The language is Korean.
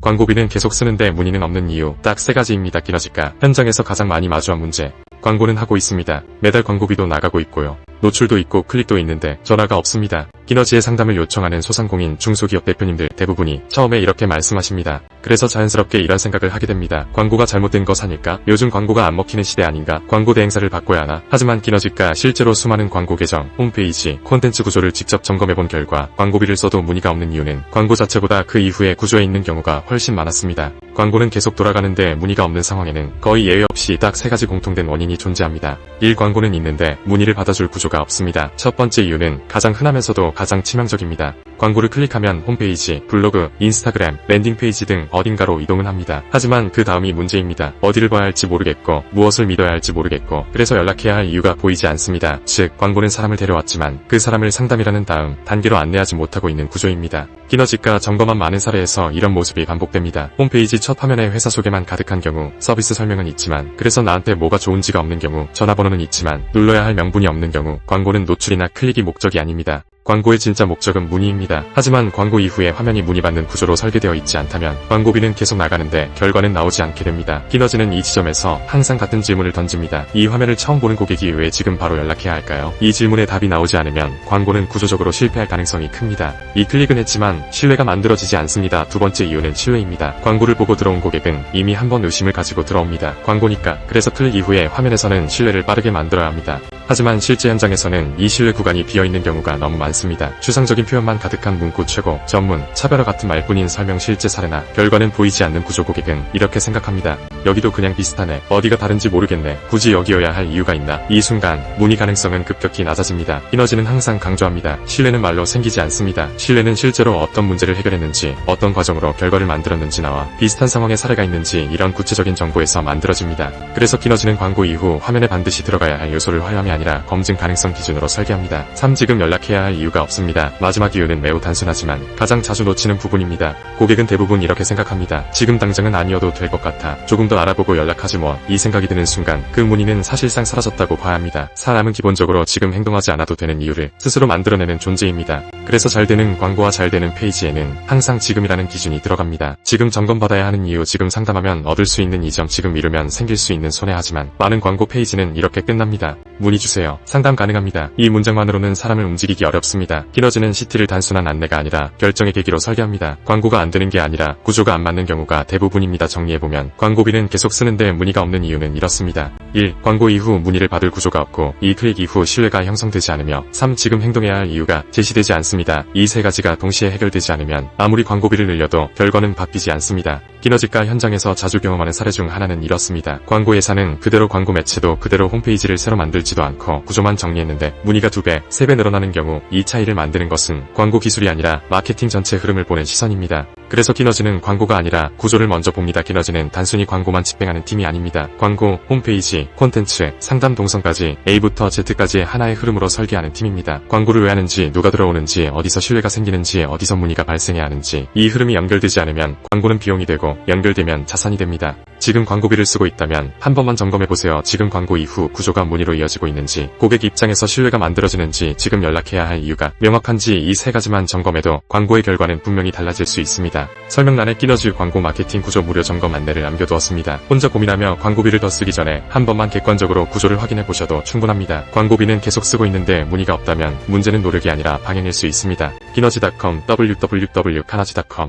광고비는 계속 쓰는데 문의는 없는 이유 딱 3가지입니다. 기너지가 현장에서 가장 많이 마주한 문제. 광고는 하고 있습니다. 매달 광고비도 나가고 있고요. 노출도 있고 클릭도 있는데 전화가 없습니다. 기너지의 상담을 요청하는 소상공인 중소기업 대표님들 대부분이 처음에 이렇게 말씀하십니다. 그래서 자연스럽게 이런 생각을 하게 됩니다. 광고가 잘못된 것 아닐까? 요즘 광고가 안 먹히는 시대 아닌가? 광고 대행사를 바꿔야 하나? 하지만 기너지가 실제로 수많은 광고 계정, 홈페이지, 콘텐츠 구조를 직접 점검해본 결과 광고비를 써도 문의가 없는 이유는 광고 자체보다 그 이후에 구조에 있는 경우가 훨씬 많았습니다. 광고는 계속 돌아가는데 문의가 없는 상황에는 거의 예외 없이 딱 3가지 공통된 원인이 존재합니다. 1. 광고는 있는데 문의를 받아줄 구조가 없습니다. 첫 번째 이유는 가장 흔하면서도 가장 치명적입니다. 광고를 클릭하면 홈페이지, 블로그, 인스타그램, 랜딩페이지 등 어딘가로 이동은 합니다. 하지만 그 다음이 문제입니다. 어디를 봐야 할지 모르겠고 무엇을 믿어야 할지 모르겠고 그래서 연락해야 할 이유가 보이지 않습니다. 즉 광고는 사람을 데려왔지만 그 사람을 상담이라는 다음 단계로 안내하지 못하고 있는 구조입니다. 기너지가 점검한 많은 사례에서 이런 모습이 반복됩니다. 홈페이지 첫 화면에 회사 소개만 가득한 경우, 서비스 설명은 있지만 그래서 나한테 뭐가 좋은지가 없는 경우, 전화번호는 있지만 눌러야 할 명분이 없는 경우, 광고는 노출이나 클릭이 목적이 아닙니다. 광고의 진짜 목적은 문의입니다. 하지만 광고 이후에 화면이 문의받는 구조로 설계되어 있지 않다면 광고비는 계속 나가는데 결과는 나오지 않게 됩니다. 기너지는 이 지점에서 항상 같은 질문을 던집니다. 이 화면을 처음 보는 고객이 왜 지금 바로 연락해야 할까요? 이 질문에 답이 나오지 않으면 광고는 구조적으로 실패할 가능성이 큽니다. 이 클릭은 했지만 신뢰가 만들어지지 않습니다. 두 번째 이유는 신뢰입니다. 광고를 보고 들어온 고객은 이미 한 번 의심을 가지고 들어옵니다. 광고니까. 그래서 클릭 이후에 화면에서는 신뢰를 빠르게 만들어야 합니다. 하지만 실제 현장에서는 이 신뢰 구간이 비어있는 경우가 너무 많습니다. 추상적인 표현만 가득한 문구 최고, 전문, 차별화 같은 말뿐인 설명 실제 사례나 결과는 보이지 않는 구조 고객은 이렇게 생각합니다. 여기도 그냥 비슷하네. 어디가 다른지 모르겠네. 굳이 여기여야 할 이유가 있나? 이 순간 문의 가능성은 급격히 낮아집니다. 기너지는 항상 강조합니다. 신뢰는 말로 생기지 않습니다. 신뢰는 실제로 어떤 문제를 해결했는지, 어떤 과정으로 결과를 만들었는지 나와 비슷한 상황의 사례가 있는지 이런 구체적인 정보에서 만들어집니다. 그래서 기너지는 광고 이후 화면에 반드시 들어가야 할 요소를 화염이 아니라 검증 가능성 기준으로 설계합니다. 3. 지금 연락해야 할 이유가 없습니다. 마지막 이유는 매우 단순하지만 가장 자주 놓치는 부분입니다. 고객은 대부분 이렇게 생각합니다. 지금 당장은 아니어도 될 것 같아. 조금 더 알아보고 연락하지 뭐. 이 생각이 드는 순간 그 문의는 사실상 사라졌다고 봐야 합니다. 사람은 기본적으로 지금 행동하지 않아도 되는 이유를 스스로 만들어내는 존재입니다. 그래서 잘 되는 광고와 잘 되는 페이지에는 항상 지금이라는 기준이 들어갑니다. 지금 점검받아야 하는 이유, 지금 상담하면 얻을 수 있는 이점, 지금 미루면 생길 수 있는 손해. 하지만 많은 광고 페이지는 이렇게 끝납니다. 문의 주세요. 상담 가능합니다. 이 문장만으로는 사람을 움직이기 어렵습니다. 기너지는 CT를 단순한 안내가 아니라 결정의 계기로 설계합니다. 광고가 안 되는 게 아니라 구조가 안 맞는 경우가 대부분입니다. 정리해보면 광고비는 계속 쓰는데 문의가 없는 이유는 이렇습니다. 1. 광고 이후 문의를 받을 구조가 없고 2. 클릭 이후 신뢰가 형성되지 않으며 3. 지금 행동해야 할 이유가 제시되지 않습니다. 이 3가지가 동시에 해결되지 않으면 아무리 광고비를 늘려도 결과는 바뀌지 않습니다. 기너지가 현장에서 자주 경험하는 사례 중 하나는 이렇습니다. 광고 예산은 그대로, 광고 매체도 그대로, 홈페이지를 새로 만들지도 않고 구조만 정리했는데 문의가 2배, 3배 늘어나는 경우, 이 차이를 만드는 것은 광고 기술이 아니라 마케팅 전체 흐름을 보는 시선입니다. 그래서 기너지는 광고가 아니라 구조를 먼저 봅니다. 기너지는 단순히 광고만 집행하는 팀이 아닙니다. 광고, 홈페이지, 콘텐츠, 상담 동선까지 A부터 Z까지의 하나의 흐름으로 설계하는 팀입니다. 광고를 왜 하는지, 누가 들어오는지, 어디서 신뢰가 생기는지, 어디서 문의가 발생해야 하는지, 이 흐름이 연결되지 않으면 광고는 비용이 되고 연결되면 자산이 됩니다. 지금 광고비를 쓰고 있다면 한 번만 점검해보세요. 지금 광고 이후 구조가 문의로 이어지고 있는지, 고객 입장에서 신뢰가 만들어지는지, 지금 연락해야 할 이유가 명확한지, 이 3가지만 점검해도 광고의 결과는 분명히 달라질 수 있습니다. 설명란에 기너지 광고 마케팅 구조 무료 점검 안내를 남겨두었습니다. 혼자 고민하며 광고비를 더 쓰기 전에 한 번만 객관적으로 구조를 확인해보셔도 충분합니다. 광고비는 계속 쓰고 있는데 문의가 없다면 문제는 노력이 아니라 방향일 수 있습니다. 기너지.com www.kanaji.com